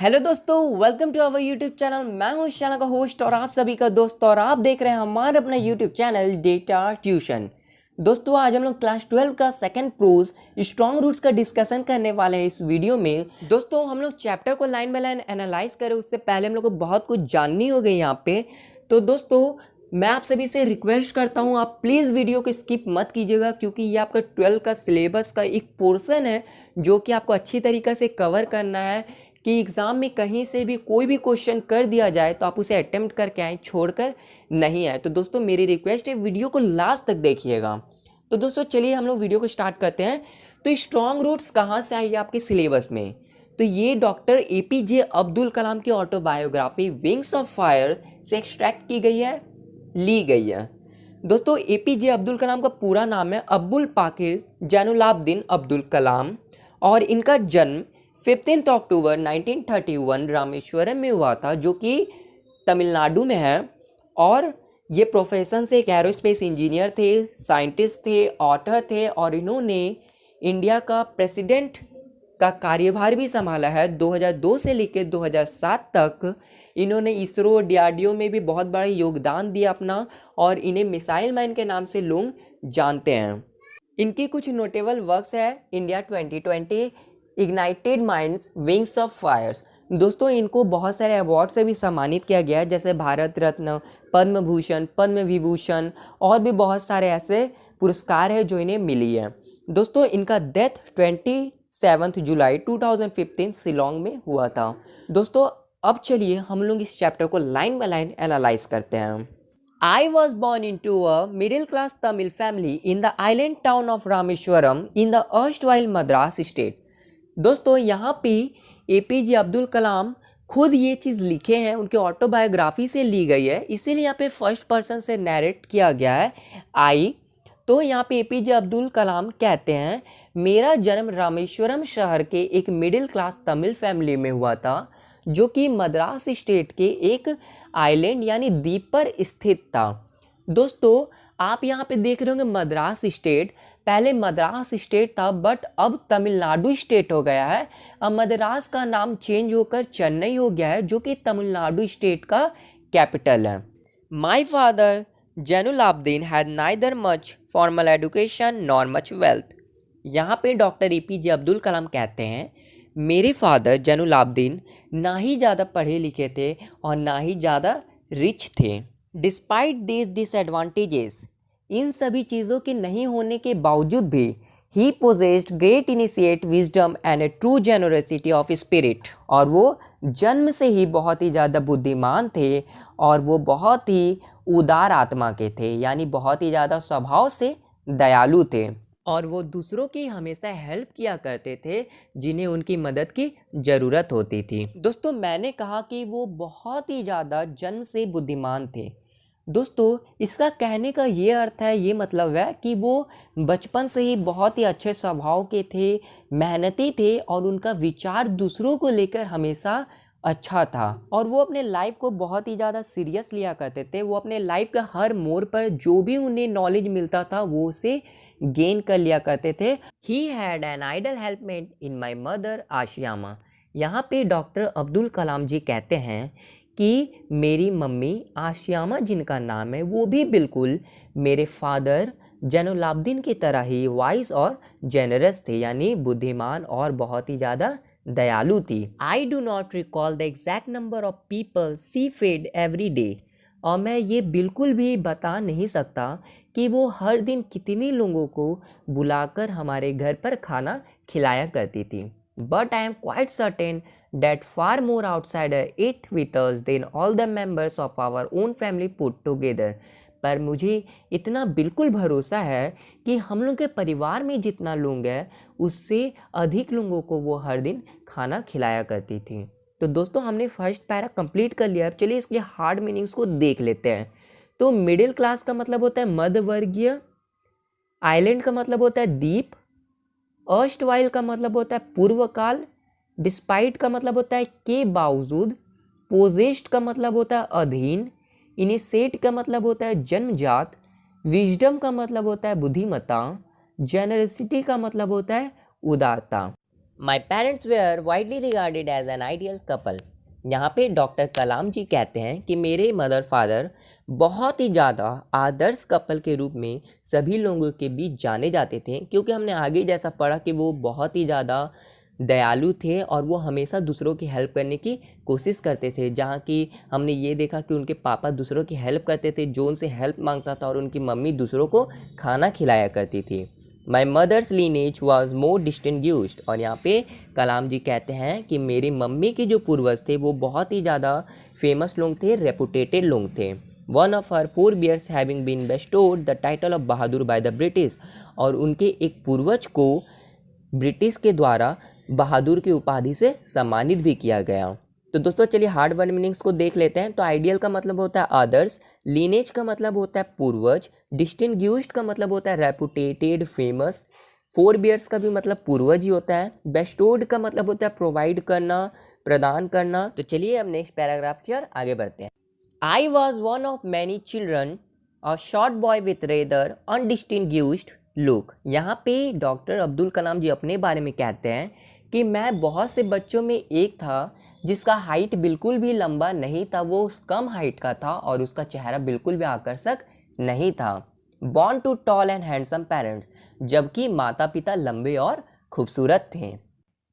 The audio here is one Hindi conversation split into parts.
हेलो दोस्तों, welcome to our YouTube channel. मैं हूं इस चैनल का होस्ट और आप सभी का दोस्त, और आप देख रहे हैं हमारा अपना यूट्यूब चैनल डेटा ट्यूशन। दोस्तों, आज हम लोग क्लास 12 का सेकंड प्रोज स्ट्रॉन्ग रूट्स का डिस्कशन करने वाले हैं इस वीडियो में। दोस्तों, हम लोग चैप्टर को लाइन बाय लाइन एनालाइज करें उससे पहले हम लोग को बहुत कुछ जाननी हो गई यहाँ पे। तो दोस्तों, मैं आप सभी से रिक्वेस्ट करता हूँ, आप प्लीज़ वीडियो को स्किप मत कीजिएगा, क्योंकि ये आपका 12 का सिलेबस का एक पोर्शन है जो कि आपको अच्छी तरीक़े से कवर करना है कि एग्ज़ाम में कहीं से भी कोई भी क्वेश्चन कर दिया जाए तो आप उसे अटेम्प्ट करके आएँ, छोड़कर नहीं आए। तो दोस्तों, मेरी रिक्वेस्ट है वीडियो को लास्ट तक देखिएगा। तो दोस्तों, चलिए हम लोग वीडियो को स्टार्ट करते हैं। तो स्ट्रॉन्ग रूट्स कहाँ से आई है आपके सिलेबस में? तो ये डॉक्टर APJ अब्दुल कलाम की ऑटोबायोग्राफी विंग्स ऑफ फायर से एक्सट्रैक्ट की गई है, ली गई है। दोस्तों, APJ अब्दुल कलाम का पूरा नाम है अब्दुल पाकिर जैनुलाब्दीन अब्दुल कलाम, और इनका जन्म 15 अक्टूबर 1931 रामेश्वरम में हुआ था, जो कि तमिलनाडु में है। और ये प्रोफेशन से एक एरोस्पेस इंजीनियर थे, साइंटिस्ट थे, ऑथर थे, और इन्होंने इंडिया का प्रेसिडेंट का कार्यभार भी संभाला है 2002 से लेकर 2007 तक। इन्होंने इसरो DRDO में भी बहुत बड़ा योगदान दिया अपना, और इन्हें मिसाइल मैन के नाम से लोग जानते हैं। इनकी कुछ नोटेबल वर्क्स है India 2020, Ignited Minds, Wings of Fires. दोस्तों, इनको बहुत सारे अवार्ड से भी सम्मानित किया गया है, जैसे भारत रत्न, पद्म भूषण, पद्म विभूषण, और भी बहुत सारे ऐसे पुरस्कार है जो इन्हें मिली है। दोस्तों, इनका डेथ 27 जुलाई 2015 शिलोंग में हुआ था। दोस्तों, अब चलिए हम लोग इस चैप्टर को लाइन बाय लाइन एनालाइज करते हैं। I was born into a middle-class Tamil family in the island town of Rameshwaram in the erstwhile Madras state. दोस्तों, यहाँ पे APJ अब्दुल कलाम खुद ये चीज़ लिखे हैं, उनके ऑटोबायोग्राफी से ली गई है, इसीलिए यहाँ पे फर्स्ट पर्सन से नैरेट किया गया है आई। तो यहाँ पे APJ अब्दुल कलाम कहते हैं, मेरा जन्म रामेश्वरम शहर के एक मिडिल क्लास तमिल फैमिली में हुआ था, जो कि मद्रास स्टेट के एक आइलैंड यानी द्वीप पर स्थित था। दोस्तों, आप यहाँ पे देख रहे होंगे मद्रास स्टेट, पहले मद्रास स्टेट था बट अब तमिलनाडु स्टेट हो गया है। अब मद्रास का नाम चेंज होकर चेन्नई हो गया है, जो कि तमिलनाडु स्टेट का कैपिटल है। My father Jainulabdeen had neither much formal education nor much wealth. यहाँ पे डॉक्टर APJ अब्दुल कलाम कहते हैं, मेरे फादर जैनुलाब्दीन ना ही ज़्यादा पढ़े लिखे थे और ना ही ज़्यादा रिच थे। डिस्पाइट दिस डिसएडवांटेजेस, इन सभी चीज़ों के नहीं होने के बावजूद भी he possessed great initiate wisdom and a true generosity of spirit. और वो जन्म से ही बहुत ही ज़्यादा बुद्धिमान थे और वो बहुत ही उदार आत्मा के थे, यानी बहुत ही ज़्यादा स्वभाव से दयालु थे, और वो दूसरों की हमेशा हेल्प किया करते थे जिन्हें उनकी मदद की ज़रूरत होती थी। दोस्तों, मैंने कहा कि वो बहुत ही ज़्यादा जन्म से बुद्धिमान थे। दोस्तों, इसका कहने का ये अर्थ है, ये मतलब है कि वो बचपन से ही बहुत ही अच्छे स्वभाव के थे, मेहनती थे, और उनका विचार दूसरों को लेकर हमेशा अच्छा था, और वो अपने लाइफ को बहुत ही ज़्यादा सीरियस लिया करते थे। वो अपने लाइफ का हर मोड़ पर जो भी उन्हें नॉलेज मिलता था वो उसे गेन कर लिया करते थे। He had an ideal helpmate in my mother Ashiamma. यहाँ पे डॉक्टर अब्दुल कलाम जी कहते हैं कि मेरी मम्मी आशियामा, जिनका नाम है, वो भी बिल्कुल मेरे फादर जैनुलाब्दीन की तरह ही वाइस और जेनरस थे, यानी बुद्धिमान और बहुत ही ज़्यादा दयालु थी। I do not recall the exact number of people she fed every day, और मैं ये बिल्कुल भी बता नहीं सकता कि वो हर दिन कितने लोगों को बुलाकर हमारे घर पर खाना खिलाया करती थी। But I am quite certain that far more outsider ate with us than all the members of our own family put together. पर मुझे इतना बिल्कुल भरोसा है कि हम लोग के परिवार में जितना लोग हैं उससे अधिक लोगों को वो हर दिन खाना खिलाया करती थी। तो दोस्तों, हमने फर्स्ट पैरा कंप्लीट कर लिया। अब चलिए इसके हार्ड मीनिंग्स को देख लेते हैं। तो मिडिल क्लास का मतलब होता है मध्यवर्गीय, आइलैंड का मतलब होता है द्वीप, अर्स्टवाइल का मतलब होता है पूर्व काल, डिस्पाइट का मतलब होता है के बावजूद, पोजेस्ड का मतलब होता है अधीन, इनिशिएट का मतलब होता है जन्मजात, विजडम का मतलब होता है बुद्धिमत्ता, जेनरसिटी का मतलब होता है उदारता। My parents were widely regarded as an ideal couple. यहाँ पे डॉक्टर कलाम जी कहते हैं कि मेरे मदर फादर बहुत ही ज़्यादा आदर्श कपल के रूप में सभी लोगों के बीच जाने जाते थे, क्योंकि हमने आगे जैसा पढ़ा कि वो बहुत ही ज़्यादा दयालु थे और वो हमेशा दूसरों की हेल्प करने की कोशिश करते थे। जहाँ की हमने ये देखा कि उनके पापा दूसरों की हेल्प करते थे, जो उनसे हेल्प मांगता था, और उनकी मम्मी दूसरों को खाना खिलाया करती थी। My mother's lineage was more distinguished. और यहाँ पे कलाम जी कहते हैं कि मेरी मम्मी के जो पूर्वज थे वो बहुत ही ज़्यादा फेमस लोग थे, रेपुटेटेड लोग थे। One of her forebears having been bestowed the title of Bahadur by the British. और उनके एक पूर्वज को ब्रिटिश के द्वारा बहादुर की उपाधि से सम्मानित भी किया गया। तो दोस्तों चलिए हार्ड वर्ड मीनिंग्स को देख लेते हैं। तो आइडियल का मतलब होता है आदर्श, लीनेज का मतलब होता है पूर्वज, डिस्टिंग्विश्ड का मतलब होता है रेपुटेटेड, फेमस, फोरबियर्स का भी मतलब पूर्वज ही होता है, बेस्टोड का मतलब होता है प्रोवाइड करना, प्रदान करना। तो चलिए अब नेक्स्ट पैराग्राफ की ओर आगे बढ़ते हैं। I was one of many children, a short boy with rather undistinguished look. यहाँ पे डॉक्टर अब्दुल कलाम जी अपने बारे में कहते हैं कि मैं बहुत से बच्चों में एक था जिसका हाइट बिल्कुल भी लंबा नहीं था, वो कम हाइट का था और उसका चेहरा बिल्कुल भी आकर्षक नहीं था। Born to tall and handsome parents, जबकि माता पिता लंबे और खूबसूरत थे।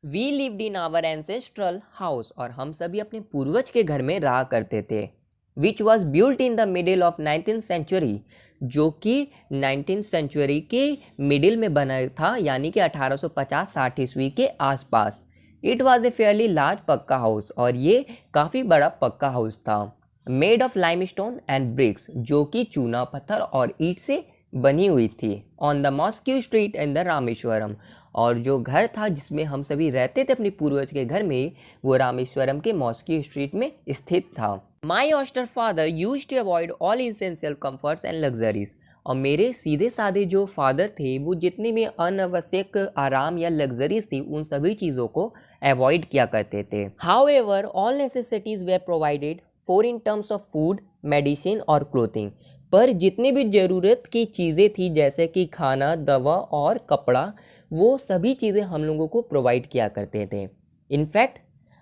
We lived in our ancestral house, और हम सभी अपने पूर्वज के घर में रहा करते थे। Which was built in the middle of 19th century, जो कि 19th सेंचुरी के मिडिल में बना था, यानी कि 1850-60 ईस्वी के आसपास। It was a fairly large pucca house, और ये काफ़ी बड़ा पक्का हाउस था। Made of limestone and bricks, जो कि चूना पत्थर और ईंट से बनी हुई थी। On the mosque street in the Rameswaram, और जो घर था जिसमें हम सभी रहते थे अपने पूर्वज के घर में, वो रामेश्वरम के मॉस्क्यू स्ट्रीट में स्थित था। My austere father used to avoid all essential comforts and luxuries, और मेरे सीधे साधे जो फादर थे वो जितने भी अनावश्यक आराम या लग्जरीज थी उन सभी चीज़ों को अवॉइड किया करते थे। However all necessities were provided for in terms of food, medicine और क्लोथिंग, पर जितने भी ज़रूरत की चीज़ें थी जैसे कि खाना, दवा और कपड़ा, वो सभी चीज़ें हम लोगों को प्रोवाइड किया करते थे। In fact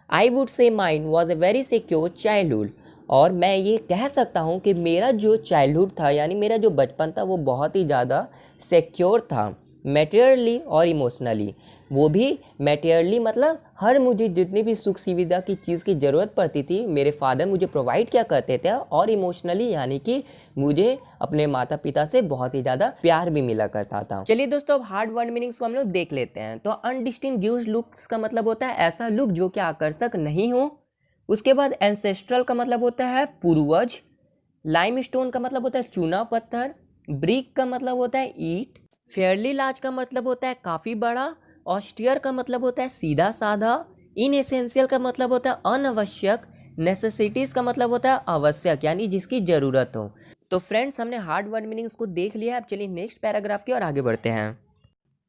I would say mine was a very secure childhood, और मैं ये कह सकता हूँ कि मेरा जो चाइल्डहुड था यानी मेरा जो बचपन था वो बहुत ही ज़्यादा सिक्योर था, मटेरियली और इमोशनली। वो भी मटेरियली मतलब हर मुझे जितनी भी सुख सुविधा की चीज़ की ज़रूरत पड़ती थी मेरे फादर मुझे प्रोवाइड किया करते थे, और इमोशनली यानी कि मुझे अपने माता पिता से बहुत ही ज़्यादा प्यार भी मिला करता था। चलिए दोस्तों अब हार्ड वर्ड मीनिंग्स को हम लोग देख लेते हैं। तो अनडिस्टिंग्विश्ड लुक्स का मतलब होता है ऐसा लुक जो कि आकर्षक नहीं हो। उसके बाद एंसेस्ट्रल का मतलब होता है पूर्वज, लाइमस्टोन का मतलब होता है चूना पत्थर, ब्रिक का मतलब होता है ईंट, फेयरली लार्ज का मतलब होता है काफ़ी बड़ा, ऑस्टियर का मतलब होता है सीधा साधा, इनएसेंशियल का मतलब होता है अनावश्यक, नेसेसिटीज़ का मतलब होता है आवश्यक यानी जिसकी ज़रूरत हो। तो फ्रेंड्स हमने हार्ड वर्ड मीनिंग्स को देख लिया। अब चलिए नेक्स्ट पैराग्राफ की ओर आगे बढ़ते हैं।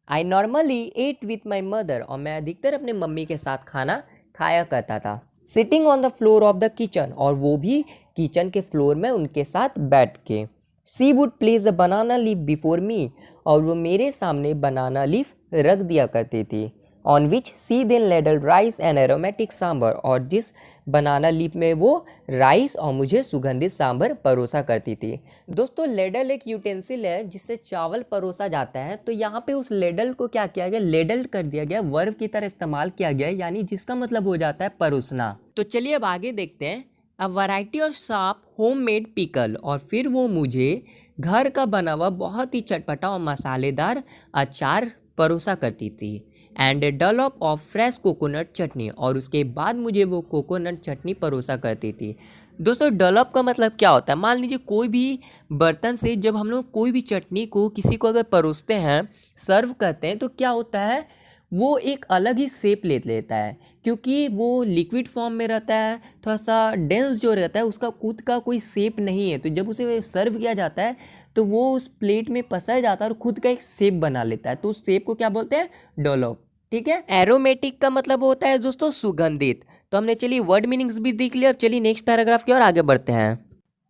I normally ate with my mother, और मैं अधिकतर अपने मम्मी के साथ खाना खाया करता था। Sitting on the floor of the kitchen, और वो भी किचन के फ्लोर में उनके साथ बैठ के। She would place a banana leaf before me, और वो मेरे सामने बनाना लीफ रख दिया करती थी। On which she then ladled rice and aromatic sambar, और जिस बनाना लीफ में वो राइस और मुझे सुगंधित सांभर परोसा करती थी। दोस्तों लेडल एक यूटेंसिल है जिससे चावल परोसा जाता है। तो यहाँ पे उस लेडल को क्या किया गया, लेडल कर दिया गया, वर्ब की तरह इस्तेमाल किया गया, यानी जिसका मतलब हो जाता है परोसना। तो चलिए अब आगे देखते हैं। A variety of sharp home made pickle, और फिर वो मुझे घर का बना हुआ बहुत ही चटपटा और मसालेदार अचार परोसा करती थी। एंड डलॉप ऑफ फ्रेश कोकोनट चटनी, और उसके बाद मुझे वो कोकोनट चटनी परोसा करती थी। दोस्तों डलॉप का मतलब क्या होता है, मान लीजिए कोई भी बर्तन से जब हम लोग कोई भी चटनी को किसी को अगर परोसते हैं, सर्व करते हैं, तो क्या होता है वो एक अलग ही शेप ले लेता है, क्योंकि वो लिक्विड फॉर्म में रहता है, थोड़ा सा डेंस जो रहता है, उसका खुद का कोई शेप नहीं है। तो जब उसे सर्व किया जाता है तो वो उस प्लेट में पसर जाता है और खुद का एक शेप बना लेता है। तो उस शेप को क्या बोलते हैं, डोलोप। ठीक है। एरोमेटिक का मतलब होता है दोस्तों सुगंधित। तो हमने चलिए वर्ड मीनिंग्स भी देख लिया। अब चलिए नेक्स्ट पैराग्राफ की ओर आगे बढ़ते हैं।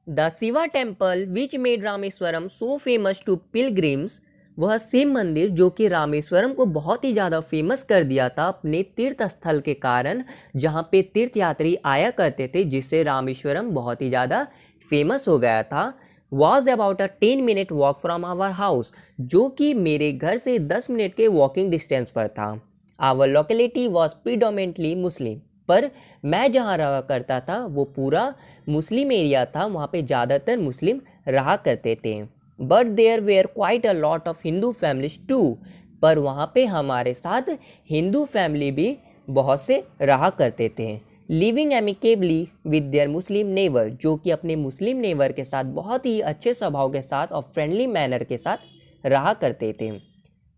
The Shiva temple which made Rameswaram so famous to pilgrims वह सेम मंदिर जो कि रामेश्वरम को बहुत ही ज़्यादा फेमस कर दिया था अपने तीर्थ स्थल के कारण, जहाँ पे तीर्थयात्री आया करते थे, जिससे रामेश्वरम बहुत ही ज़्यादा फेमस हो गया था, was about a 10 minute walk from our house, जो कि मेरे घर से 10 मिनट के वॉकिंग डिस्टेंस पर था। आवर लोकेलिटी वॉज प्रीडोमिनेंटली मुस्लिम, पर मैं जहाँ रहा करता था वो पूरा मुस्लिम एरिया था, वहाँ पे ज़्यादातर मुस्लिम रहा करते थे। But there were quite a lot of Hindu families too, पर वहाँ पे हमारे साथ हिंदू फैमिली भी बहुत से रहा करते थे। Living amicably with their Muslim neighbour, जो कि अपने मुस्लिम नेबर के साथ बहुत ही अच्छे स्वभाव के साथ और फ्रेंडली मैनर के साथ रहा करते थे।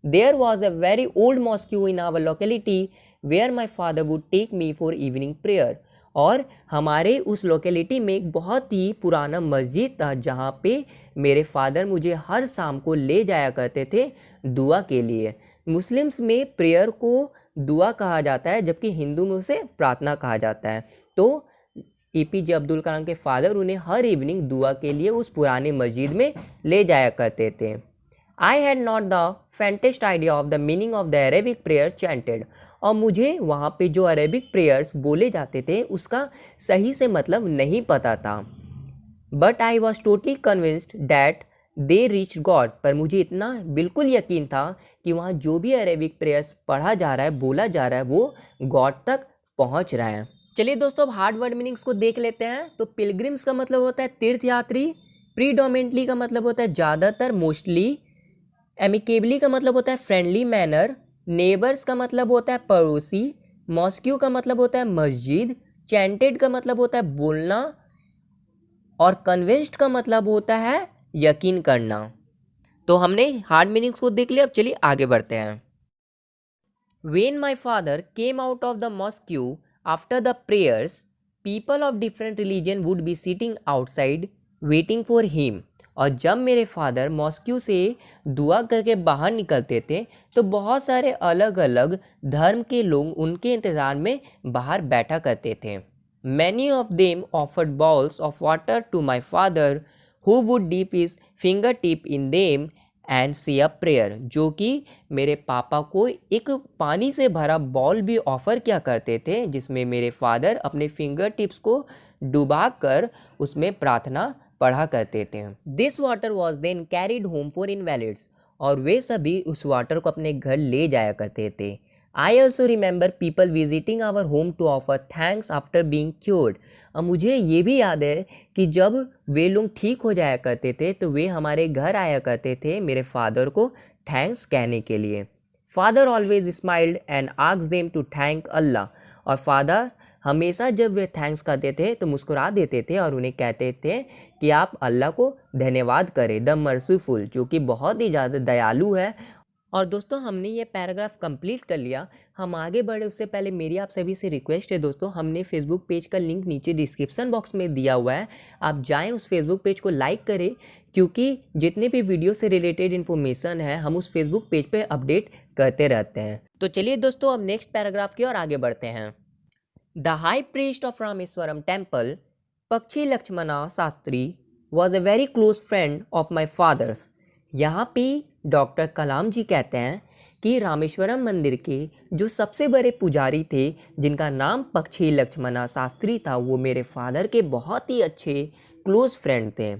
There was a very old mosque in our locality where my father would take me for evening prayer, और हमारे उस लोकेलिटी में एक बहुत ही पुराना मस्जिद था जहाँ पे मेरे फादर मुझे हर शाम को ले जाया करते थे दुआ के लिए। मुस्लिम्स में प्रेयर को दुआ कहा जाता है, जबकि हिंदू में उसे प्रार्थना कहा जाता है। तो APJ अब्दुल कलाम के फादर उन्हें हर इवनिंग दुआ के लिए उस पुराने मस्जिद में ले जाया करते थे। I had not the faintest idea of the meaning of the Arabic prayer chanted, और मुझे वहाँ पे जो अरेबिक प्रेयर्स बोले जाते थे उसका सही से मतलब नहीं पता था। But I was totally convinced that they reach God, पर मुझे इतना बिल्कुल यकीन था कि वहाँ जो भी अरेबिक प्रेयर्स पढ़ा जा रहा है, बोला जा रहा है, वो गॉड तक पहुँच रहा है। चलिए दोस्तों, अब हार्ड वर्ड मीनिंग्स को देख लेते हैं। तो पिलग्रिम्स का मतलब होता है तीर्थयात्री, प्रीडोमिनेंटली का मतलब होता है ज़्यादातर, मोस्टली, एमिकेबली का मतलब होता है फ्रेंडली मैनर, नेबर्स का मतलब होता है पड़ोसी, मॉस्क्यू का मतलब होता है मस्जिद, चैंटेड का मतलब होता है बोलना, और कन्विंस्ड का मतलब होता है यकीन करना। तो हमने हार्ड मीनिंग्स को देख लिया, अब चलिए आगे बढ़ते हैं। When my father came out of the mosque after the prayers, people of different religion would be sitting outside waiting for him. और जब मेरे फादर मॉस्क्यू से दुआ करके बाहर निकलते थे तो बहुत सारे अलग अलग धर्म के लोग उनके इंतज़ार में बाहर बैठा करते थे। Many of them offered bowls of water to my father, who would dip his fingertip in them and से अ प्रेयर, जो कि मेरे पापा को एक पानी से भरा बॉल भी ऑफ़र किया करते थे, जिसमें मेरे फादर अपने फिंगर टिप्स को डुबा कर उसमें प्रार्थना पढ़ा करते थे। This water was then carried home for invalids, और वे सभी उस वाटर को अपने घर ले जाया करते थे। I also remember people visiting our home to offer thanks after being cured, और मुझे ये भी याद है कि जब वे लोग ठीक हो जाया करते थे तो वे हमारे घर आया करते थे मेरे फादर को थैंक्स कहने के लिए। Father always smiled and asked them to thank Allah, और फादर हमेशा जब वे थैंक्स करते थे तो मुस्कुरा देते थे और उन्हें कहते थे कि आप अल्लाह को धन्यवाद करें, द मर्सीफुल, जो कि बहुत ही ज़्यादा दयालु है। और दोस्तों, हमने ये पैराग्राफ कंप्लीट कर लिया। हम आगे बढ़े उससे पहले मेरी आप सभी से रिक्वेस्ट है दोस्तों, हमने फेसबुक पेज का लिंक नीचे डिस्क्रिप्शन बॉक्स में दिया हुआ है, आप जाएं उस फेसबुक पेज को लाइक करें, क्योंकि जितने भी वीडियो से रिलेटेड इन्फॉर्मेशन है हम उस फेसबुक पेज पे अपडेट करते रहते हैं। तो चलिए दोस्तों, अब नेक्स्ट पैराग्राफ की ओर आगे बढ़ते हैं। The high priest of Rameswaram temple, Pakshi Lakshmana Shastri, was a very close friend of my father's. यहाँ पे डॉक्टर कलाम जी कहते हैं कि रामेश्वरम मंदिर के जो सबसे बड़े पुजारी थे, जिनका नाम पक्षी लक्ष्मणा शास्त्री था, वो मेरे फादर के बहुत ही अच्छे क्लोज फ्रेंड थे।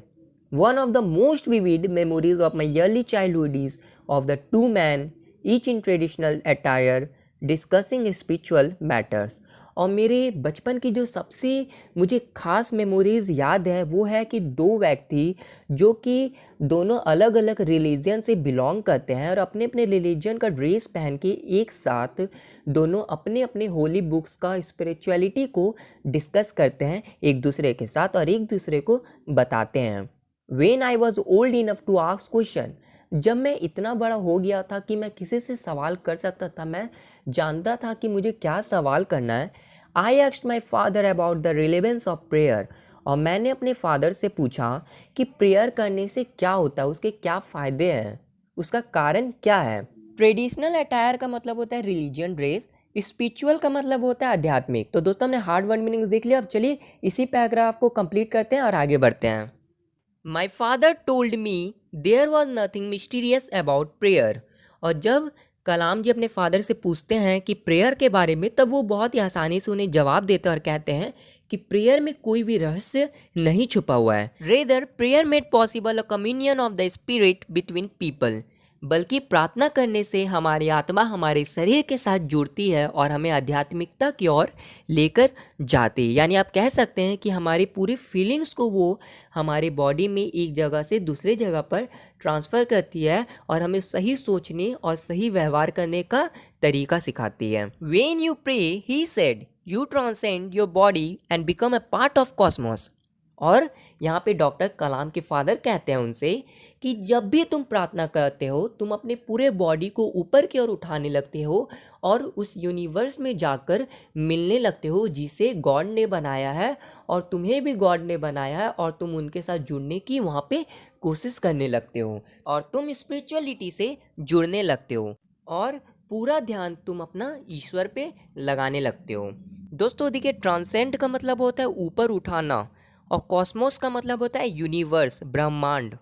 One of the most vivid memories of my early childhood is of the two man each in traditional attire discussing spiritual matters. और मेरे बचपन की जो सबसे मुझे ख़ास मेमोरीज़ याद है वो है कि दो व्यक्ति जो कि दोनों अलग अलग रिलीजन से बिलोंग करते हैं और अपने अपने रिलीजन का ड्रेस पहन के एक साथ दोनों अपने अपने होली बुक्स का स्पिरिचुअलिटी को डिस्कस करते हैं एक दूसरे के साथ और एक दूसरे को बताते हैं। When I was old enough to ask question, जब मैं इतना बड़ा हो गया था कि मैं किसी से सवाल कर सकता था, मैं जानता था कि मुझे क्या सवाल करना है। I asked my father about the relevance of prayer, और मैंने अपने फादर से पूछा कि प्रेयर करने से क्या होता है, उसके क्या फ़ायदे हैं, उसका कारण क्या है। ट्रेडिशनल अटायर का मतलब होता है रिलीजियन ड्रेस, स्पिरिचुअल का मतलब होता है आध्यात्मिक। तो दोस्तों, हमने हार्ड वर्ड मीनिंग्स देख लिया, अब चलिए इसी पैराग्राफ को कंप्लीट करते हैं और आगे बढ़ते हैं। My father told me there was nothing mysterious about prayer. और जब कलाम जी अपने फादर से पूछते हैं कि प्रेयर के बारे में, तब वो बहुत ही आसानी से उन्हें जवाब देते हैं और कहते हैं कि प्रेयर में कोई भी रहस्य नहीं छुपा हुआ है। Rather prayer made possible a communion of the spirit between people. बल्कि प्रार्थना करने से हमारी आत्मा हमारे शरीर के साथ जुड़ती है और हमें आध्यात्मिकता की ओर लेकर जाती है। यानी आप कह सकते हैं कि हमारी पूरी फीलिंग्स को वो हमारे बॉडी में एक जगह से दूसरे जगह पर ट्रांसफ़र करती है और हमें सही सोचने और सही व्यवहार करने का तरीका सिखाती है। When you pray, he said, you transcend your body and become a part of cosmos। और यहाँ पे डॉक्टर कलाम के फादर कहते हैं उनसे कि जब भी तुम प्रार्थना करते हो, तुम अपने पूरे बॉडी को ऊपर की ओर उठाने लगते हो और उस यूनिवर्स में जाकर मिलने लगते हो जिसे गॉड ने बनाया है, और तुम्हें भी गॉड ने बनाया है, और तुम उनके साथ जुड़ने की वहाँ पे कोशिश करने लगते हो और तुम स्पिरिचुअलिटी से जुड़ने लगते हो और पूरा ध्यान तुम अपना ईश्वर पे लगाने लगते हो। दोस्तों देखिए, ट्रांसेंड का मतलब होता है ऊपर उठाना और कॉस्मोस का मतलब होता है यूनिवर्स, ब्रह्मांड।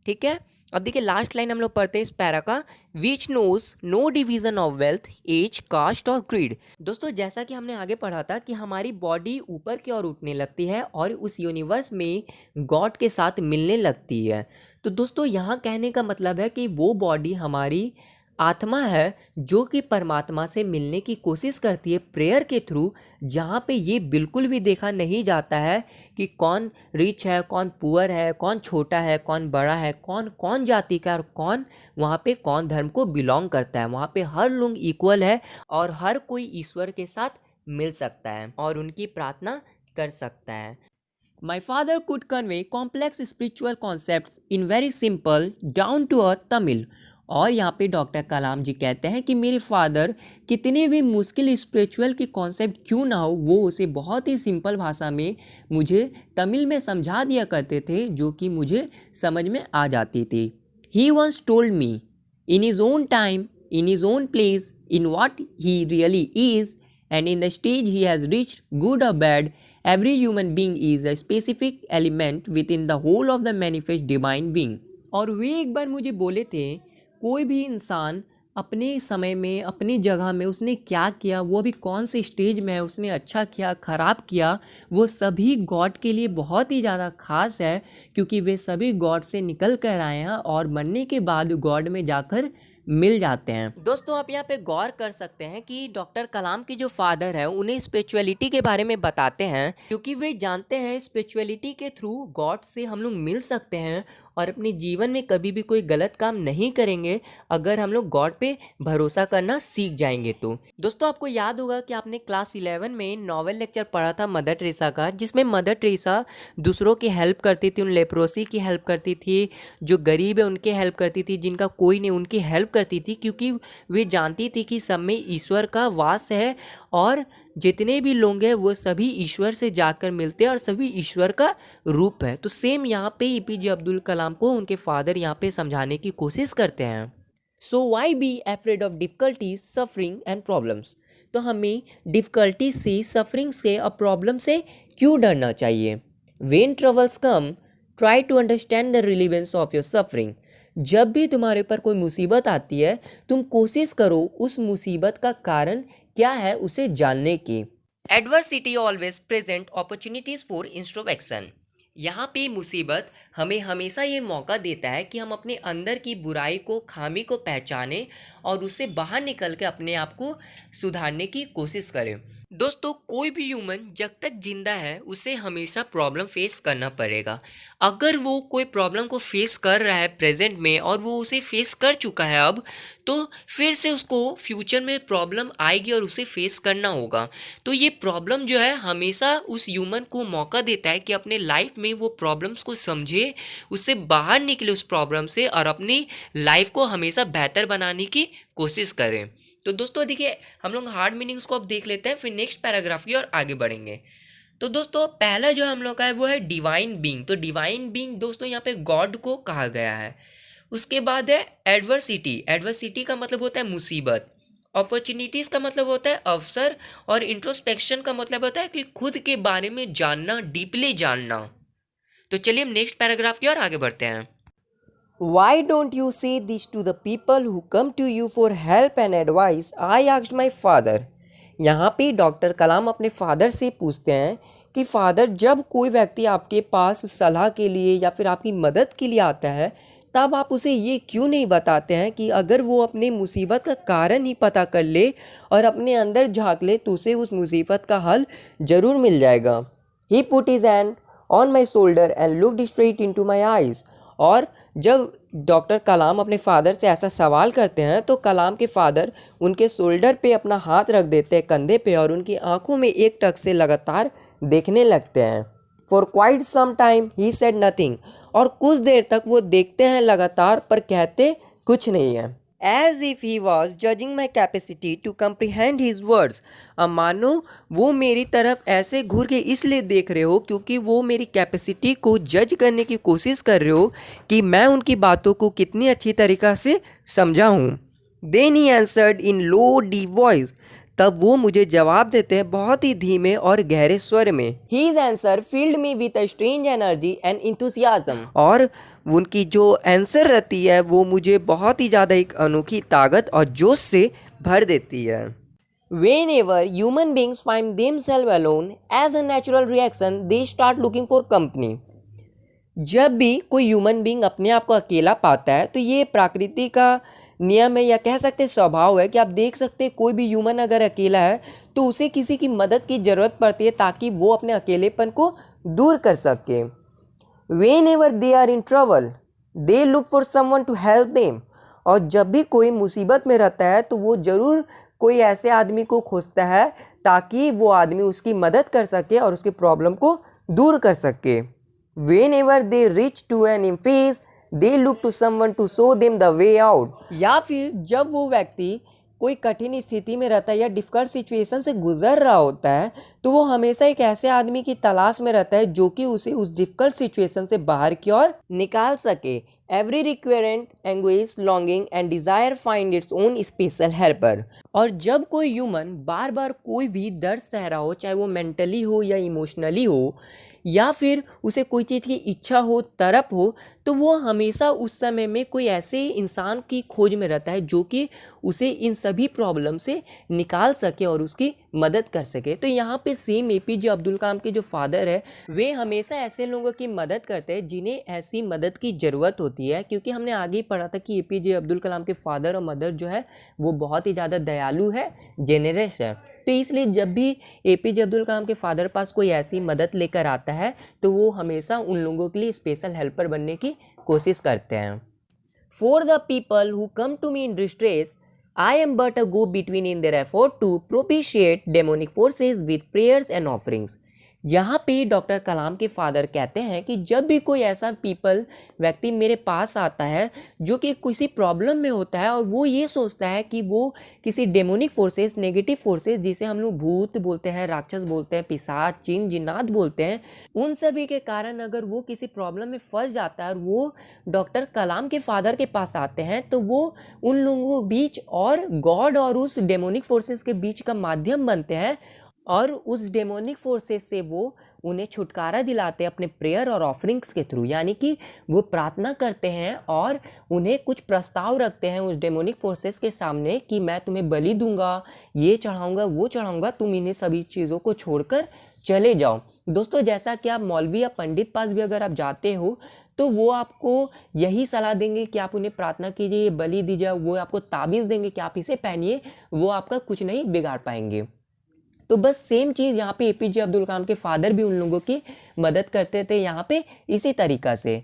ठीक है, अब देखिए लास्ट लाइन हम लोग पढ़ते हैं इस पैरा का, which knows no division of wealth, age, caste और क्रीड। दोस्तों जैसा कि हमने आगे पढ़ा था कि हमारी बॉडी ऊपर की ओर उठने लगती है और उस यूनिवर्स में गॉड के साथ मिलने लगती है। तो दोस्तों यहाँ कहने का मतलब है कि वो बॉडी हमारी आत्मा है जो कि परमात्मा से मिलने की कोशिश करती है प्रेयर के थ्रू, जहाँ पे ये बिल्कुल भी देखा नहीं जाता है कि कौन रिच है, कौन पुअर है, कौन छोटा है, कौन बड़ा है, कौन कौन जाति का, और कौन वहाँ पे कौन धर्म को बिलोंग करता है। वहाँ पे हर लोग इक्वल है और हर कोई ईश्वर के साथ मिल सकता है और उनकी प्रार्थना कर सकता है। My father could convey complex spiritual concepts in very simple, down to earth Tamil। और यहाँ पे डॉक्टर कलाम जी कहते हैं कि मेरे फादर कितने भी मुश्किल स्पिरिचुअल की कॉन्सेप्ट क्यों ना हो, वो उसे बहुत ही सिंपल भाषा में मुझे तमिल में समझा दिया करते थे, जो कि मुझे समझ में आ जाती थी। He once told me, in his own time, in his own place, in what he really is, and in the stage he has reached, good or bad, every human being is a specific element within the whole of the manifest divine being। और वे एक बार मुझे बोले थे, कोई भी इंसान अपने समय में, अपनी जगह में उसने क्या किया, वो अभी कौन से स्टेज में है, उसने अच्छा किया, ख़राब किया, वो सभी गॉड के लिए बहुत ही ज़्यादा खास है, क्योंकि वे सभी गॉड से निकल कर आए हैं और मरने के बाद गॉड में जाकर मिल जाते हैं। दोस्तों आप यहाँ पे गौर कर सकते हैं कि डॉक्टर कलाम के जो फादर है उन्हें स्पिरिचुअलिटी के बारे में बताते हैं, क्योंकि वे जानते हैं स्पिरिचुअलिटी के थ्रू गॉड से हम लोग मिल सकते हैं और अपने जीवन में कभी भी कोई गलत काम नहीं करेंगे अगर हम लोग गॉड पे भरोसा करना सीख जाएंगे। तो दोस्तों आपको याद होगा कि आपने क्लास 11 में नॉवेल लेक्चर पढ़ा था मदर टेरेसा का, जिसमें मदर टेरेसा दूसरों की हेल्प करती थी, उन लेप्रोसी की हेल्प करती थी, जो गरीब है उनकी हेल्प करती थी, जिनका कोई नहीं उनकी हेल्प करती थी, क्योंकि वे जानती थी कि सब में ईश्वर का वास है और जितने भी लोग हैं वो सभी ईश्वर से जाकर मिलते हैं और सभी ईश्वर का रूप है। तो सेम यहाँ पे एपीजे अब्दुल कलाम को उनके फादर यहाँ पे समझाने की कोशिश करते हैं। So why be afraid of difficulties, suffering and problems. तो हमें डिफ़िकल्टी से, सफरिंग से और प्रॉब्लम से क्यों डरना चाहिए? When troubles come, try to understand the relevance of your suffering. जब भी तुम्हारे ऊपर कोई मुसीबत आती है, तुम कोशिश करो उस मुसीबत का कारण क्या है उसे जानने की। Adversity always present opportunities for introspection. यहाँ पे मुसीबत हमें हमेशा ये मौका देता है कि हम अपने अंदर की बुराई को, खामी को पहचानें और उससे बाहर निकल के अपने आप को सुधारने की कोशिश करें। दोस्तों कोई भी ह्यूमन जब तक जिंदा है उसे हमेशा प्रॉब्लम फेस करना पड़ेगा। अगर वो कोई प्रॉब्लम को फेस कर रहा है प्रेजेंट में और वो उसे फेस कर चुका है अब, तो फिर से उसको फ्यूचर में प्रॉब्लम आएगी और उसे फेस करना होगा। तो ये प्रॉब्लम जो है हमेशा उस ह्यूमन को मौका देता है कि अपने लाइफ में वो प्रॉब्लम्स को समझे, उससे बाहर निकले उस प्रॉब्लम से और अपनी लाइफ को हमेशा बेहतर बनाने की कोशिश करें। तो दोस्तों देखिए हम लोग हार्ड मीनिंग्स को अब देख लेते हैं, फिर नेक्स्ट पैराग्राफ की ओर आगे बढ़ेंगे। तो दोस्तों पहला जो हम लोग का है वो है डिवाइन बीइंग। तो डिवाइन बीइंग दोस्तों यहाँ पे गॉड को कहा गया है। उसके बाद है एडवर्सिटी। एडवर्सिटी का मतलब होता है मुसीबत। अपॉर्चुनिटीज़ का मतलब होता है अवसर, और इंट्रोस्पेक्शन का मतलब होता है कि खुद के बारे में जानना, डीपली जानना। तो चलिए हम नेक्स्ट पैराग्राफ की ओर आगे बढ़ते हैं। Why don't you say this to the people who come to you for help and advice? I asked my father. यहाँ पे डॉक्टर कलाम अपने फादर से पूछते हैं कि फादर, जब कोई व्यक्ति आपके पास सलाह के लिए या फिर आपकी मदद के लिए आता है, तब आप उसे ये क्यों नहीं बताते हैं कि अगर वो अपनी मुसीबत का कारण ही पता कर ले और अपने अंदर झांक ले तो उसे उस मुसीबत का हल ज़रूर मिल जाएगा। He put his hand on my shoulder and looked straight into my eyes. और जब डॉक्टर कलाम अपने फादर से ऐसा सवाल करते हैं तो कलाम के फादर उनके शोल्डर पे अपना हाथ रख देते हैं, कंधे पे, और उनकी आंखों में एक टक से लगातार देखने लगते हैं। For quite some time he said nothing. और कुछ देर तक वो देखते हैं लगातार पर कहते कुछ नहीं है। As if he was judging my capacity to comprehend his words. अब मानो वो मेरी तरफ ऐसे घूर के इसलिए देख रहे हो क्योंकि वो मेरी कैपेसिटी को जज करने की कोशिश कर रहे हो कि मैं उनकी बातों को कितनी अच्छी तरीक़ा से समझा हूँ। Then he answered in low deep voice. तब वो मुझे जवाब देते हैं बहुत ही धीमे और गहरे स्वर में। His answer filled me with a strange energy and enthusiasm. और उनकी जो आंसर रहती है वो मुझे बहुत ही ज़्यादा एक अनोखी ताकत और जोश से भर देती है। Whenever human beings find themselves alone, as a natural reaction, they start looking for company. जब भी कोई ह्यूमन बींग अपने आप को अकेला पाता है तो ये प्रकृति का नियम है या कह सकते हैं स्वभाव है कि आप देख सकते हैं कोई भी ह्यूमन अगर अकेला है तो उसे किसी की मदद की ज़रूरत पड़ती है ताकि वो अपने अकेलेपन को दूर कर सके। Whenever they are in trouble, they look for someone to help them. और जब भी कोई मुसीबत में रहता है तो वो ज़रूर कोई ऐसे आदमी को खोजता है ताकि वो आदमी उसकी मदद कर सके और उसकी प्रॉब्लम को दूर कर सके। Whenever they reach to an impasse, they look to someone to show them the way out. या फिर जब वो व्यक्ति कोई कठिन स्थिति में रहता है या डिफ़िकल्ट सिचुएशन से गुजर रहा होता है तो वो हमेशा एक ऐसे आदमी की तलाश में रहता है जो कि उसे उस डिफ़िकल्ट सिचुएशन से बाहर की ओर निकाल सके। Every recurrent anguish, longing and desire find its own special helper. और जब कोई ह्यूमन बार बार कोई भी दर्द सह रहा हो, चाहे वो मेंटली हो या इमोशनली हो या फिर उसे कोई चीज़ की इच्छा हो, तड़प हो, तो वो हमेशा उस समय में कोई ऐसे इंसान की खोज में रहता है जो कि उसे इन सभी प्रॉब्लम से निकाल सके और उसकी मदद कर सके। तो यहाँ पे सेम एपीजे अब्दुल कलाम के जो फादर है वे हमेशा ऐसे लोगों की मदद करते हैं जिन्हें ऐसी मदद की ज़रूरत होती है, क्योंकि हमने आगे ही पढ़ा था कि एपीजे अब्दुल कलाम के फादर और मदर जो है वो बहुत ही ज़्यादा दयालु है, जेनरस है। तो इसलिए जब भी एपीजे अब्दुल कलाम के फादर पास कोई ऐसी मदद लेकर आता है तो वो हमेशा उन लोगों के लिए स्पेशल हेल्पर बनने की कोशिश करते हैं। For the people who come to me in distress, I am but a go between in their effort to propitiate demonic forces with prayers and offerings. यहाँ पे डॉक्टर कलाम के फादर कहते हैं कि जब भी कोई ऐसा व्यक्ति मेरे पास आता है जो कि किसी प्रॉब्लम में होता है और वो ये सोचता है कि वो किसी डेमोनिक फोर्सेस, नेगेटिव फोर्सेस, जिसे हम लोग भूत बोलते हैं, राक्षस बोलते हैं, पिशाच, जिन, जिन्नात बोलते हैं, उन सभी के कारण अगर वो किसी प्रॉब्लम में फंस जाता है और वो डॉक्टर कलाम के फादर के पास आते हैं तो वो उन लोगों के बीच और गॉड और उस डेमोनिक फोर्सेस के बीच का माध्यम बनते हैं और उस डेमोनिक फोर्सेस से वो उन्हें छुटकारा दिलाते हैं अपने प्रेयर और ऑफरिंग्स के थ्रू। यानी कि वो प्रार्थना करते हैं और उन्हें कुछ प्रस्ताव रखते हैं उस डेमोनिक फोर्सेस के सामने कि मैं तुम्हें बलि दूंगा, ये चढ़ाऊंगा, वो चढ़ाऊंगा, तुम इन्हें सभी चीज़ों को छोड़कर चले जाओ। दोस्तों, जैसा कि आप मौलवी या पंडित पास भी अगर आप जाते हो तो वो आपको यही सलाह देंगे कि आप उन्हें प्रार्थना कीजिए, ये बलि दीजिए, वो आपको ताबीज़ देंगे कि आप इसे पहनिए, वो आपका कुछ नहीं बिगाड़ पाएंगे। तो बस सेम चीज़ यहाँ पे एपीजे अब्दुल कलाम के फादर भी उन लोगों की मदद करते थे यहाँ पे इसी तरीक़ा से।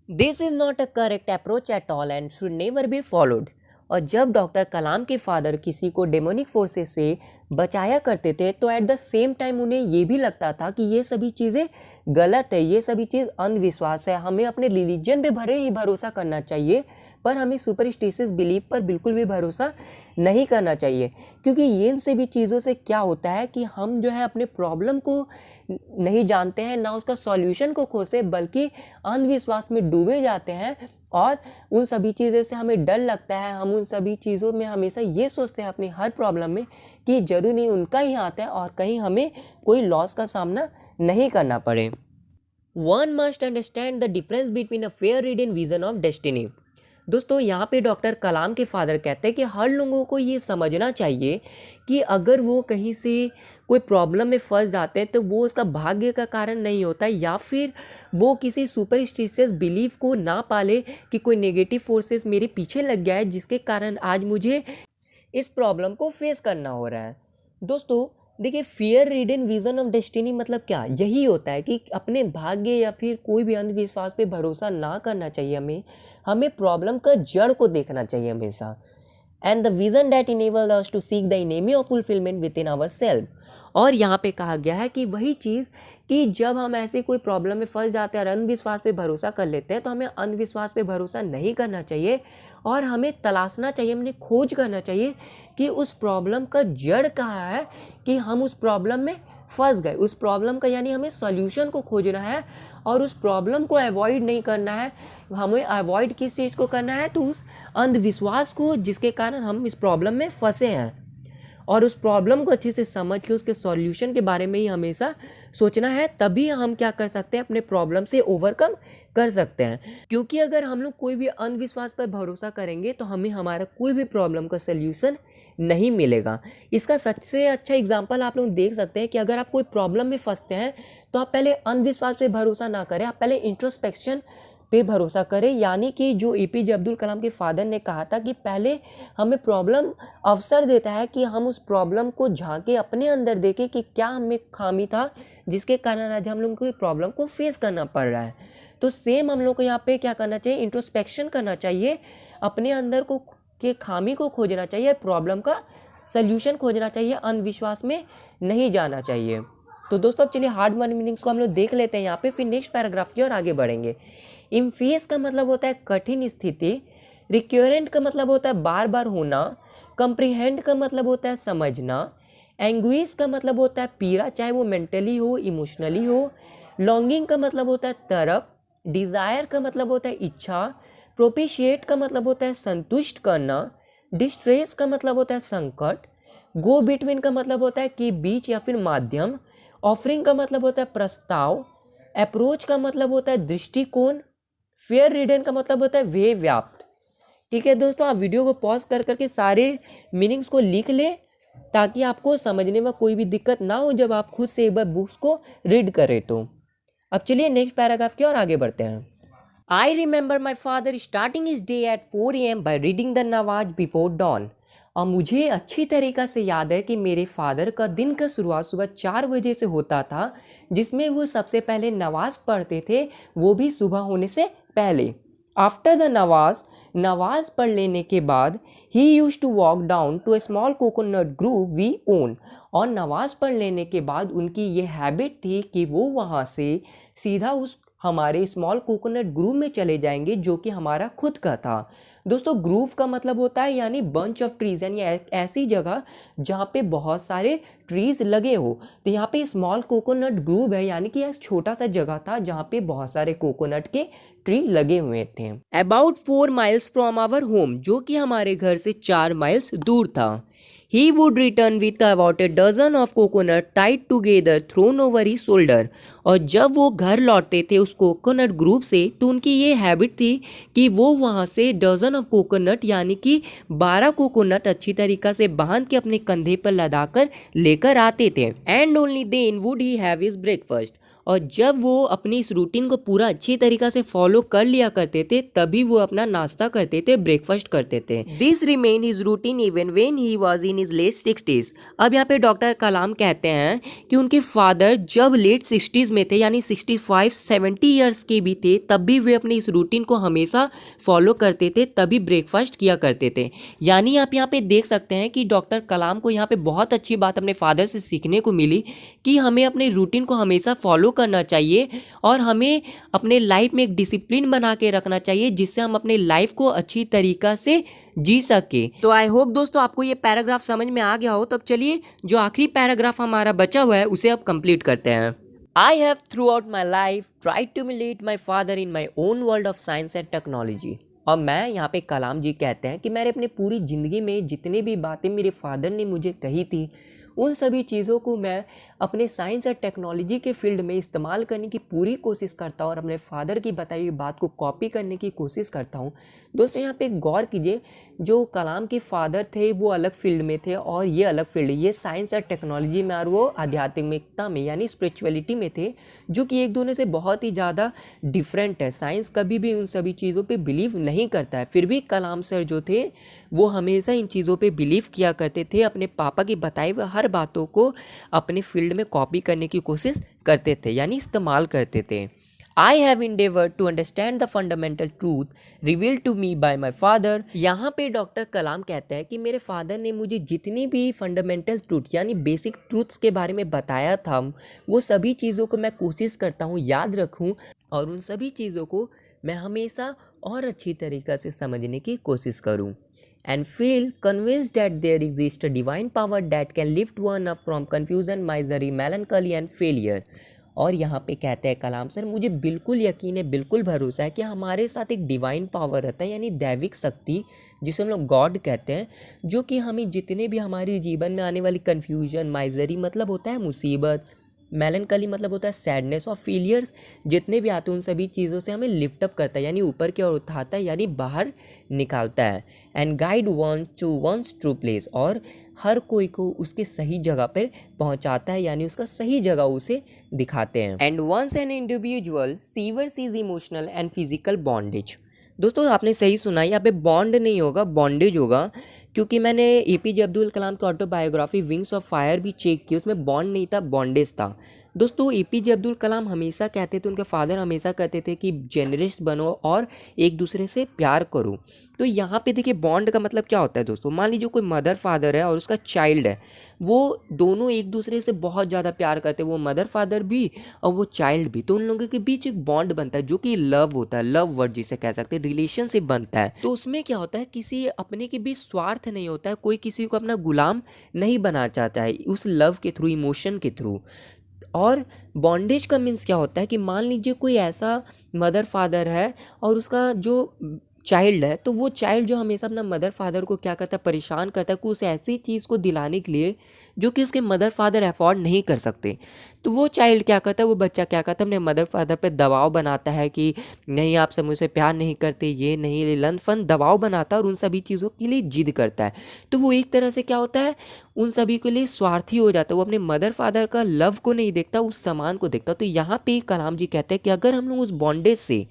This is not a correct approach at all and should never be followed. और जब डॉक्टर कलाम के फादर किसी को डेमोनिक फोर्सेस से बचाया करते थे तो एट द सेम टाइम उन्हें ये भी लगता था कि ये सभी चीज़ें गलत है, ये सभी चीज़ अंधविश्वास है, हमें अपने रिलीजन पे भरे ही भरोसा करना चाहिए, पर हमें सुपरस्टिशियस बिलीफ पर बिल्कुल भी भरोसा नहीं करना चाहिए। क्योंकि ये इन सभी चीज़ों से क्या होता है कि हम जो है अपने प्रॉब्लम को नहीं जानते हैं, ना उसका सॉल्यूशन को खोजते, बल्कि अंधविश्वास में डूबे जाते हैं और उन सभी चीज़ों से हमें डर लगता है। हम उन सभी चीज़ों में हमेशा ये सोचते हैं अपनी हर प्रॉब्लम में कि जरूर नहीं उनका ही हाथ है और कहीं हमें कोई लॉस का सामना नहीं करना पड़े। One must understand the difference between a fair ridden vision of destiny. दोस्तों यहाँ पे डॉक्टर कलाम के फादर कहते हैं कि हर लोगों को ये समझना चाहिए कि अगर वो कहीं से कोई प्रॉब्लम में फंस जाते हैं तो वो उसका भाग्य का कारण नहीं होता है, या फिर वो किसी सुपरस्टिशियस बिलीफ को ना पाले कि कोई नेगेटिव फोर्सेस मेरे पीछे लग गया है जिसके कारण आज मुझे इस प्रॉब्लम को फेस करना हो रहा है। दोस्तों देखिए, fear ridden vision of destiny मतलब क्या, यही होता है कि अपने भाग्य या फिर कोई भी अंधविश्वास पे भरोसा ना करना चाहिए। हमें प्रॉब्लम का जड़ को देखना चाहिए हमेशा। And the vision that enable us to seek the enemy of fulfilment within our self. और यहाँ पे कहा गया है कि वही चीज़ कि जब हम ऐसे कोई प्रॉब्लम में फंस जाते हैं और अंधविश्वास पे भरोसा कर लेते हैं, तो हमें अंधविश्वास पे भरोसा नहीं करना चाहिए और हमें तलाशना चाहिए, हमें खोज करना चाहिए कि उस प्रॉब्लम का जड़ कहाँ है, कि हम उस प्रॉब्लम में फंस गए। उस प्रॉब्लम का यानी हमें सॉल्यूशन को खोजना है और उस प्रॉब्लम को अवॉइड नहीं करना है। हमें अवॉइड किस चीज़ को करना है, तो उस अंधविश्वास को जिसके कारण हम इस प्रॉब्लम में फंसे हैं। और उस प्रॉब्लम को अच्छे से समझ के उसके सॉल्यूशन के बारे में ही हमेशा सोचना है, तभी हम क्या कर सकते हैं, अपने प्रॉब्लम से ओवरकम कर सकते हैं। क्योंकि अगर हम लोग कोई भी अंधविश्वास पर भरोसा करेंगे तो हमें हमारा कोई भी प्रॉब्लम का सल्यूशन नहीं मिलेगा। इसका सबसे अच्छा एग्जाम्पल आप लोग देख सकते हैं कि अगर आप कोई प्रॉब्लम में फंसते हैं तो आप पहले अंधविश्वास पे भरोसा ना करें, आप पहले इंट्रोस्पेक्शन पे भरोसा करें। यानी कि जो एपीजे अब्दुल कलाम के फादर ने कहा था कि पहले हमें प्रॉब्लम अवसर देता है कि हम उस प्रॉब्लम को झांके, अपने अंदर देखें कि क्या हमें खामी था जिसके कारण आज हम लोगों को प्रॉब्लम को फेस करना पड़ रहा है। तो सेम हम लोग को यहाँ पे क्या करना चाहिए, इंट्रोस्पेक्शन करना चाहिए, अपने अंदर को के खामी को खोजना चाहिए, प्रॉब्लम का सल्यूशन खोजना चाहिए, अंधविश्वास में नहीं जाना चाहिए। तो दोस्तों अब चलिए हार्ड वन मीनिंग्स को हम लोग देख लेते हैं यहाँ पे, फिर नेक्स्ट पैराग्राफ की ओर आगे बढ़ेंगे। इम्फेस का मतलब होता है कठिन स्थिति, रिक्योरेंट का मतलब होता है बार बार होना, कंप्रीहेंड का मतलब होता है समझना, एंग्विश का मतलब होता है पीड़ा, चाहे वो मेंटली हो इमोशनली हो, लॉन्गिंग का मतलब होता है तरफ, डिज़ायर का मतलब होता है इच्छा, प्रोपिशिएट का मतलब होता है संतुष्ट करना, डिस्ट्रेस का मतलब होता है संकट, गो बिटवीन का मतलब होता है कि बीच या फिर माध्यम, ऑफरिंग का मतलब होता है प्रस्ताव, अप्रोच का मतलब होता है दृष्टिकोण, फेयर रिडन का मतलब होता है वे व्याप्त। ठीक है दोस्तों, आप वीडियो को पॉज कर करके सारे मीनिंग्स को लिख ले ताकि आपको समझने में कोई भी दिक्कत ना हो जब आप खुद से एक बार बुक्स को रीड करें। तो अब चलिए नेक्स्ट पैराग्राफ की ओर आगे बढ़ते हैं। I remember my father starting his day at 4 AM by reading the Nawaz before don. और मुझे अच्छी तरीक़ा से याद है कि मेरे फादर का दिन का शुरुआत सुबह 4 बजे से होता था, जिसमें वो सबसे पहले नमाज पढ़ते थे, वो भी सुबह होने से पहले। आफ्टर द नमाज पढ़ लेने के बाद he use to walk down to a small coconut grove we own. और नमाज पढ़ लेने के बाद उनकी ये हैबिट थी कि वो वहाँ से सीधा उस हमारे स्मॉल कोकोनट ग्रूव में चले जाएंगे जो कि हमारा खुद का था। दोस्तों ग्रूव का मतलब होता है यानी बंच ऑफ ट्रीज, यानी ऐसी जगह जहाँ पे बहुत सारे ट्रीज लगे हो। तो यहाँ पे स्मॉल कोकोनट ग्रूव है, यानी कि एक छोटा सा जगह था जहाँ पे बहुत सारे कोकोनट के ट्री लगे हुए थे। About 4 miles from our home, जो कि हमारे घर से 4 miles दूर था। He would return with about a dozen of coconut tied together thrown over his shoulder। और जब वो घर लौटते थे उस कोकोनट ग्रुप से, तो उनकी ये हैबिट थी कि वो वहाँ से डजन ऑफ कोकोनट यानी कि 12 कोकोनट अच्छी तरीक़ा से बांध के अपने कंधे पर लदा कर लेकर आते थे। And only then would he have his breakfast. और जब वो अपनी इस रूटीन को पूरा अच्छी तरीक़ा से फॉलो कर लिया करते थे तभी वो अपना नाश्ता करते थे, ब्रेकफास्ट करते थे। This remain his routine even when he was in his late 60s। अब यहाँ पे डॉक्टर कलाम कहते हैं कि उनके फादर जब लेट 60s में थे, यानी 65-70 ईयर्स के भी थे, तब भी वे अपनी इस रूटीन को हमेशा फॉलो करते थे, तभी ब्रेकफास्ट किया करते थे। यानी आप यहाँ पे देख सकते हैं कि डॉक्टर कलाम को यहाँ पे बहुत अच्छी बात अपने फादर से सीखने को मिली कि हमें अपने रूटीन को हमेशा फॉलो करना चाहिए और हमें अपने लाइफ में एक डिसिप्लिन बना के रखना चाहिए जिससे हम अपने लाइफ को अच्छी तरीक़ा से जी सके। तो आई होप दोस्तों आपको ये पैराग्राफ समझ में आ गया हो। तब चलिए जो आखिरी पैराग्राफ हमारा बचा हुआ है उसे अब कंप्लीट करते हैं। I have throughout my life tried to emulate my father in my own world of science and technology। और मैं यहाँ पे कलाम जी कहते हैं कि मैंने अपनी पूरी ज़िंदगी में जितनी भी बातें मेरे फादर ने मुझे कही थी उन सभी चीज़ों को मैं अपने साइंस और टेक्नोलॉजी के फील्ड में इस्तेमाल करने की पूरी कोशिश करता हूँ और अपने फादर की बताई हुई बात को कॉपी करने की कोशिश करता हूँ। दोस्तों यहाँ पे गौर कीजिए, जो कलाम के फादर थे वो अलग फील्ड में थे और ये अलग फील्ड, ये साइंस और टेक्नोलॉजी में और वो आध्यात्मिकता में यानी स्पिरिचुअलिटी में थे, जो कि एक दूसरे से बहुत ही ज़्यादा डिफरेंट है। साइंस कभी भी उन सभी चीज़ों पे बिलीव नहीं करता है, फिर भी कलाम सर जो थे वो हमेशा इन चीज़ों पे बिलीव किया करते थे, अपने पापा की बताई हुई हर बातों को अपने फील्ड में कॉपी करने की कोशिश करते थे यानी इस्तेमाल करते थे। I have endeavored to understand the fundamental truth revealed to me by my father। यहाँ पे डॉक्टर कलाम कहते हैं कि मेरे फादर ने मुझे जितनी भी फंडामेंटल ट्रूथ यानी बेसिक ट्रूथ्स के बारे में बताया था, वो सभी चीज़ों को मैं कोशिश करता हूँ याद रखूँ और उन सभी चीज़ों को मैं हमेशा और अच्छी तरीक़े से समझने की कोशिश करूँ। And feel convinced that there exists a divine power that can lift one up from confusion, misery, melancholy and failure। और यहाँ पे कहते हैं कलाम सर, मुझे बिल्कुल यकीन है, बिल्कुल भरोसा है कि हमारे साथ एक डिवाइन पावर रहता है यानी दैविक शक्ति, जिसे हम लोग गॉड कहते हैं, जो कि हमें जितने भी हमारे जीवन में आने वाली कन्फ्यूजन, माइजरी मतलब होता है मुसीबत, मेलनकली मतलब होता है सैडनेस और फेलियर्स जितने भी आते हैं उन सभी चीज़ों से हमें लिफ्ट अप करता है यानी ऊपर की ओर उठाता है यानी बाहर निकालता है। And guide one to one's true place, और हर कोई को उसके सही जगह पर पहुंचाता है यानी उसका सही जगह उसे दिखाते हैं। And once an individual severs is emotional and physical bondage. दोस्तों आपने सही सुना, यहाँ पे बॉन्ड नहीं होगा, बॉन्डेज होगा, क्योंकि मैंने एपीजे अब्दुल कलाम की ऑटोबायोग्राफी विंग्स ऑफ फायर भी चेक की, उसमें बॉन्ड नहीं था, बॉन्डेज था। दोस्तों एपीजे अब्दुल कलाम हमेशा कहते थे, उनके फादर हमेशा कहते थे कि जेनरस बनो और एक दूसरे से प्यार करो। तो यहाँ पे देखिए बॉन्ड का मतलब क्या होता है दोस्तों, मान लीजिए कोई मदर फादर है और उसका चाइल्ड है, वो दोनों एक दूसरे से बहुत ज़्यादा प्यार करते हैं, वो मदर फादर भी और वो चाइल्ड भी, तो उन लोगों के बीच एक बॉन्ड बनता है जो कि लव होता है, लव वर्ड जिसे कह सकते हैं, रिलेशनशिप बनता है। तो उसमें क्या होता है, किसी अपने के बीच स्वार्थ नहीं होता है, कोई किसी को अपना गुलाम नहीं बनाना चाहता है उस लव के थ्रू, इमोशन के थ्रू। और बॉन्डेज का मीन्स क्या होता है कि मान लीजिए कोई ऐसा मदर फादर है और उसका जो चाइल्ड है, तो वो चाइल्ड जो हमेशा अपना मदर फादर को क्या करता है, परेशान करता है कि उस ऐसी चीज़ को दिलाने के लिए जो कि उसके मदर फादर अफोर्ड नहीं कर सकते। तो वो चाइल्ड क्या करता है, वो बच्चा क्या करता है, अपने मदर फादर पे दबाव बनाता है कि नहीं आप सब मुझसे प्यार नहीं करते, ये नहीं, लन फन दबाव बनाता है और उन सभी चीज़ों के लिए जिद करता है। तो वो एक तरह से क्या होता है, उन सभी के लिए स्वार्थी हो जाता है, वो अपने मदर फादर का लव को नहीं देखता, उस सम्मान को देखता। तो यहाँ पे कलाम जी कहते हैं कि अगर हम लोग उस बॉन्डेज से,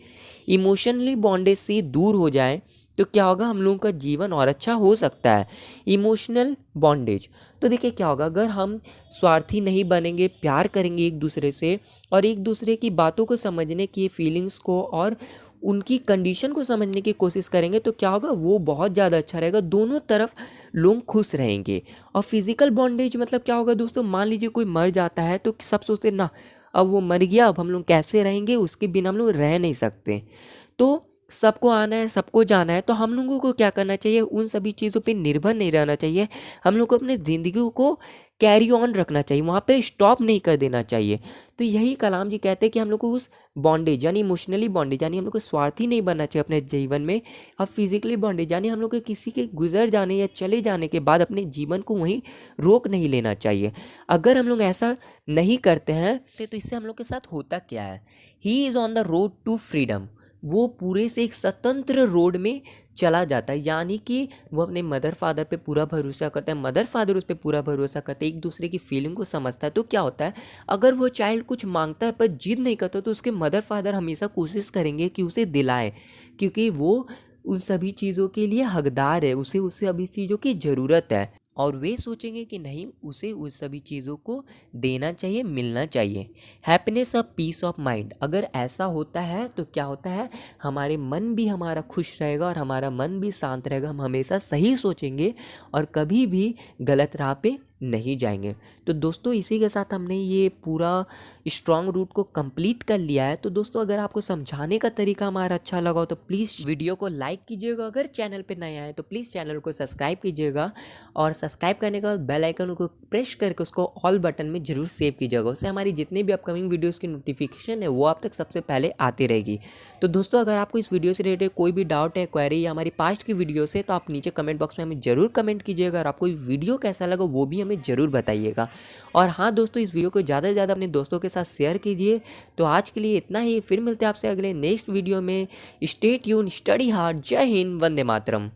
इमोशनली बॉन्डेज से दूर हो जाए तो क्या होगा, हम लोगों का जीवन और अच्छा हो सकता है। इमोशनल बॉन्डेज, तो देखिए क्या होगा, अगर हम स्वार्थी नहीं बनेंगे, प्यार करेंगे एक दूसरे से और एक दूसरे की बातों को समझने की, फीलिंग्स को और उनकी कंडीशन को समझने की कोशिश करेंगे, तो क्या होगा, वो बहुत ज़्यादा अच्छा रहेगा, दोनों तरफ लोग खुश रहेंगे। और फिजिकल बॉन्डेज मतलब क्या होगा दोस्तों, मान लीजिए कोई मर जाता है तो सब सोचते ना अब वो मर गया, अब हम लोग कैसे रहेंगे, उसके बिना हम लोग रह नहीं सकते। तो सबको आना है, सबको जाना है, तो हम लोगों को क्या करना चाहिए, उन सभी चीज़ों पे निर्भर नहीं रहना चाहिए, हम लोग को अपनी ज़िंदगी को कैरी ऑन रखना चाहिए, वहाँ पे स्टॉप नहीं कर देना चाहिए। तो यही कलाम जी कहते हैं कि हम लोग को उस बॉन्डेज यानी इमोशनली बॉन्डेज यानी हम लोग को स्वार्थी नहीं बनना चाहिए अपने जीवन में, और फिजिकली बॉन्डेज यानी हम लोग को किसी के गुजर जाने या चले जाने के बाद अपने जीवन को वहीं रोक नहीं लेना चाहिए। अगर हम लोग ऐसा नहीं करते हैं तो इससे हम लोग के साथ होता क्या है, he is on the road to freedom, वो पूरे से एक स्वतंत्र रोड में चला जाता है, यानी कि वो अपने मदर फादर पे पूरा भरोसा करता है, मदर फादर उस पर पूरा भरोसा करते हैं, एक दूसरे की फीलिंग को समझता है। तो क्या होता है, अगर वो चाइल्ड कुछ मांगता है पर जिद नहीं करता तो उसके मदर फादर हमेशा कोशिश करेंगे कि उसे दिलाएं, क्योंकि वो उन सभी चीज़ों के लिए हकदार है, उसे सभी चीज़ों की ज़रूरत है, और वे सोचेंगे कि नहीं उसे उस सभी चीज़ों को देना चाहिए, मिलना चाहिए। Happiness of peace of mind, अगर ऐसा होता है तो क्या होता है, हमारे मन भी हमारा खुश रहेगा और हमारा मन भी शांत रहेगा, हम हमेशा सही सोचेंगे और कभी भी गलत राह पे नहीं जाएंगे। तो दोस्तों इसी के साथ हमने ये पूरा स्ट्रॉन्ग रूट को कंप्लीट कर लिया है। तो दोस्तों अगर आपको समझाने का तरीका हमारा अच्छा लगा हो तो प्लीज़ वीडियो को लाइक कीजिएगा, अगर चैनल पे नए आए तो प्लीज़ चैनल को सब्सक्राइब कीजिएगा, और सब्सक्राइब करने के बाद बेल आइकन को प्रेस करके उसको ऑल बटन में जरूर सेव कीजिएगा, उससे हमारी जितनी भी अपकमिंग वीडियोज़ की नोटिफिकेशन है वो आप तक सबसे पहले आती रहेगी। तो दोस्तों अगर आपको इस वीडियो से रिलेटेड कोई भी डाउट है, क्वेरी या हमारी पास्ट की वीडियो से, तो आप नीचे कमेंट बॉक्स में हमें जरूर कमेंट कीजिएगा, और आपको वीडियो कैसा लगा वो भी में ज़रूर बताइएगा। और हाँ दोस्तों, इस वीडियो को ज़्यादा से ज़्यादा अपने दोस्तों के साथ शेयर कीजिए। तो आज के लिए इतना ही, फिर मिलते हैं आपसे अगले नेक्स्ट वीडियो में। Stay tune, study hard. जय हिंद, वंदे मातरम।